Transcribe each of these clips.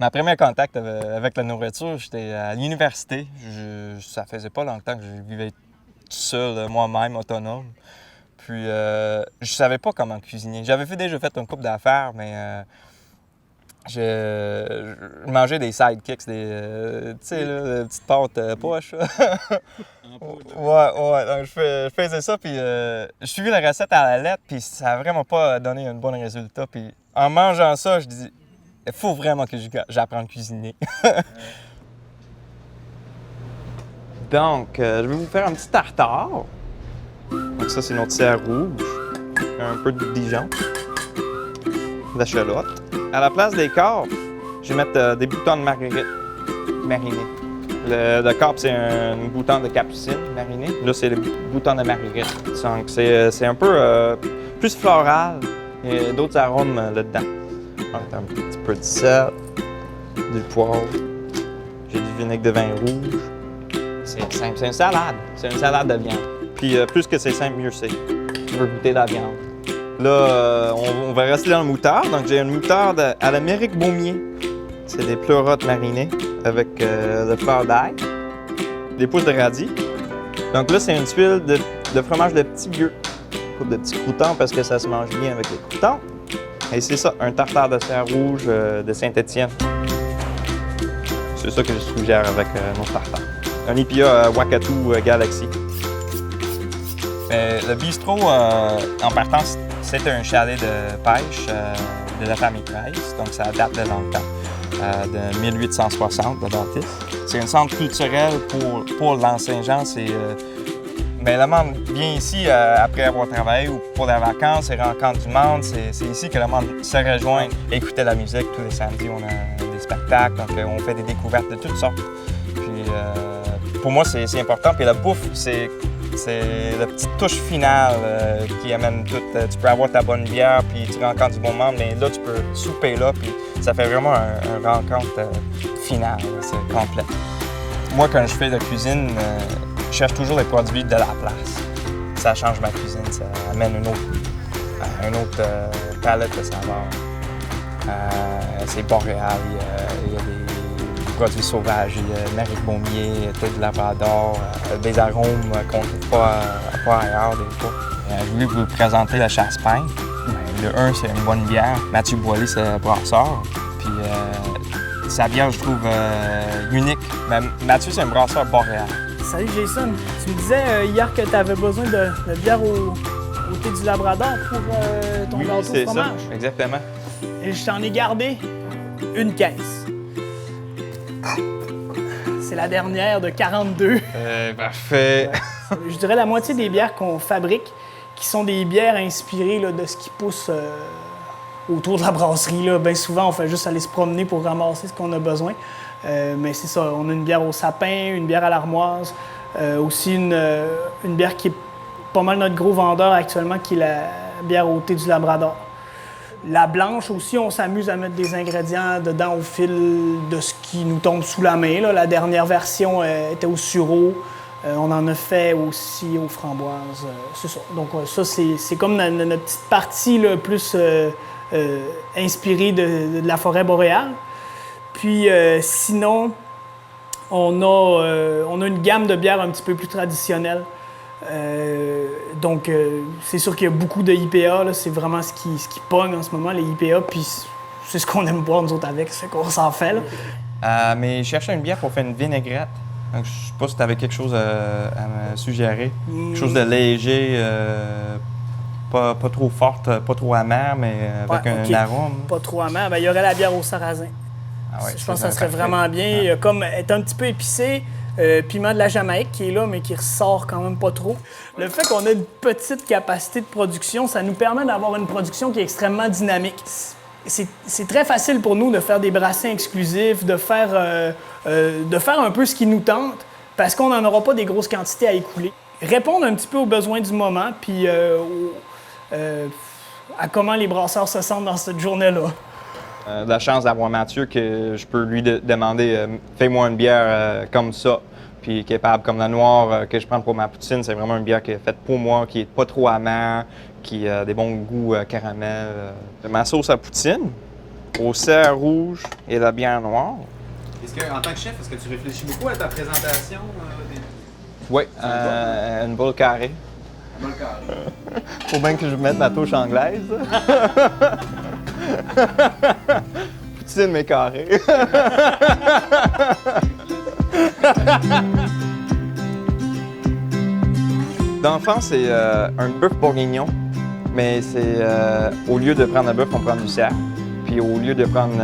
Ma premier contact avec la nourriture, j'étais à l'université. Ça faisait pas longtemps que je vivais tout seul, moi-même, autonome. Puis, je savais pas comment cuisiner. J'avais déjà fait une couple d'affaires, mais je mangeais des sidekicks, tu sais, là, des petites pâtes poches. Ouais. Donc, je faisais ça, puis je suivis la recette à la lettre, puis ça a vraiment pas donné un bon résultat. Puis, en mangeant ça, je dis, il faut vraiment que j'apprenne à cuisiner. Donc, je vais vous faire un petit tartare. Donc ça, c'est notre serre rouge. Un peu de Dijon. De la chalotte. À la place des corps, je vais mettre des boutons de marguerite marinés. Le corps, c'est un bouton de capucine mariné. Là, c'est le bouton de marguerite. Donc, c'est un peu plus floral. Il y a d'autres arômes là-dedans. Donc, un petit peu de sel, du poivre. J'ai du vinaigre de vin rouge. C'est simple. C'est une salade. C'est une salade de viande. Puis plus que c'est simple, mieux c'est. Tu veux goûter de la viande. Là, on va rester dans le moutarde. Donc, j'ai une moutarde à l'Amérique Baumier. C'est des pleurotes marinées avec le fleur d'ail, des pousses de radis. Donc là, c'est une tuile de fromage de petit vieux. De petits croûtons parce que ça se mange bien avec les croûtons. Et c'est ça, un tartare de serre rouge de Saint-Étienne. C'est ça que je suggère avec nos tartares. Un IPA Wakatu Galaxy. Le bistrot, en partant, c'est un chalet de pêche de la famille Price, donc ça date de longtemps, de 1860 de bâtisse. C'est un centre culturel pour l'Anse-Saint-Jean. Mais le monde vient ici après avoir travaillé ou pour les vacances et rencontre du monde. C'est ici que le monde se rejoint, écouter la musique. Tous les samedis, on a des spectacles, donc on fait des découvertes de toutes sortes. Puis pour moi, c'est important. Puis la bouffe, c'est la petite touche finale qui amène tout. Tu peux avoir ta bonne bière, puis tu rencontres du bon monde, mais là, tu peux souper là, puis ça fait vraiment une rencontre finale. C'est complet. Moi, quand je fais de la cuisine, je cherche toujours les produits de la place. Ça change ma cuisine, ça amène une autre palette de saveurs. C'est boréal, il y a des produits sauvages, il y a l'Amérique Baumier, thé de Labrador, des arômes qu'on ne trouve pas ailleurs des fois. Je voulais vous présenter le Chasse-Pain. Le 1, c'est une bonne bière. Mathieu Boilly, c'est le brasseur. Puis sa bière, je trouve unique. Mais Mathieu, c'est un brasseur boréal. Salut Jason, tu me disais hier que tu avais besoin de bière au thé du Labrador pour ton gâteau de fromage. Ça, exactement. Et je t'en ai gardé une caisse. C'est la dernière de 42. Parfait. Je dirais la moitié des bières qu'on fabrique qui sont des bières inspirées là, de ce qui pousse autour de la brasserie. Là. Bien souvent, on fait juste aller se promener pour ramasser ce qu'on a besoin. Mais c'est ça, on a une bière au sapin, une bière à l'armoise, aussi une bière qui est pas mal notre gros vendeur actuellement, qui est la bière au thé du Labrador. La blanche aussi, on s'amuse à mettre des ingrédients dedans au fil de ce qui nous tombe sous la main. Là. La dernière version était au sureau. On en a fait aussi aux framboises. C'est ça. Donc ça, c'est comme notre petite partie là, plus inspirée de la forêt boréale. Puis sinon, on a une gamme de bières un petit peu plus traditionnelle. Donc, c'est sûr qu'il y a beaucoup de IPA. Là, c'est vraiment ce qui pogne en ce moment, les IPA. Puis c'est ce qu'on aime boire, nous autres, avec. C'est qu'on s'en fait. Là. Mais je cherchais une bière pour faire une vinaigrette. Donc, je sais pas si tu avais quelque chose à me suggérer. Quelque chose de léger, pas trop forte, pas trop amère, mais avec un arôme. Pas trop amère. Il y aurait la bière au sarrasin. Ah ouais, je pense que ça serait vraiment bien. Comme elle est un petit peu épicée, piment de la Jamaïque qui est là, mais qui ressort quand même pas trop. Le fait qu'on ait une petite capacité de production, ça nous permet d'avoir une production qui est extrêmement dynamique. C'est très facile pour nous de faire des brassins exclusifs, de faire un peu ce qui nous tente, parce qu'on n'en aura pas des grosses quantités à écouler. Répondre un petit peu aux besoins du moment, puis à comment les brasseurs se sentent dans cette journée-là. La chance d'avoir Mathieu que je peux lui demander fais-moi une bière comme ça, puis capable comme la noire que je prends pour ma poutine, c'est vraiment une bière qui est faite pour moi, qui est pas trop amère, qui a des bons goûts caramel. Ma sauce à poutine, au cerf rouge et la bière noire. Est-ce que, en tant que chef, est-ce que tu réfléchis beaucoup à ta présentation? Oui, une boule carrée. Dans le carré. Faut bien que je mette ma touche anglaise. Poutine mais carré. Dans le fond, c'est un bœuf bourguignon, mais c'est au lieu de prendre le bœuf, on prend du cerf. Puis au lieu de prendre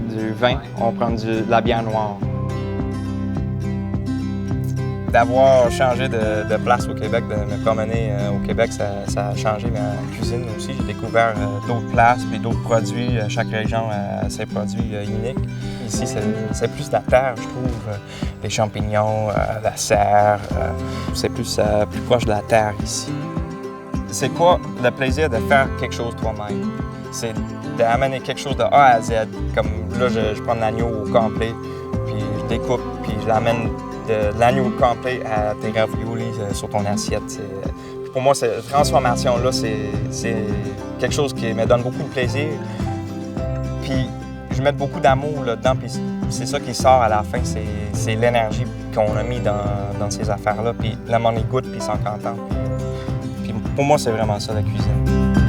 du vin, on prend de la bière noire. D'avoir changé de place au Québec, de me promener au Québec, ça a changé ma cuisine aussi. J'ai découvert d'autres places puis d'autres produits. Chaque région a ses produits uniques. Ici, c'est plus de la terre, je trouve. Les champignons, la serre, c'est plus proche de la terre ici. C'est quoi le plaisir de faire quelque chose toi-même? C'est d'amener quelque chose de A à Z. Comme là, je prends l'agneau au complet, puis je découpe, puis je l'amène de l'agneau complet à tes raviolis sur ton assiette. Pour moi, cette transformation-là, c'est quelque chose qui me donne beaucoup de plaisir. Puis je mets beaucoup d'amour là-dedans, puis c'est ça qui sort à la fin, c'est l'énergie qu'on a mis dans ces affaires-là. Puis le monde écoute, puis ils sont contents. Puis pour moi, c'est vraiment ça, la cuisine.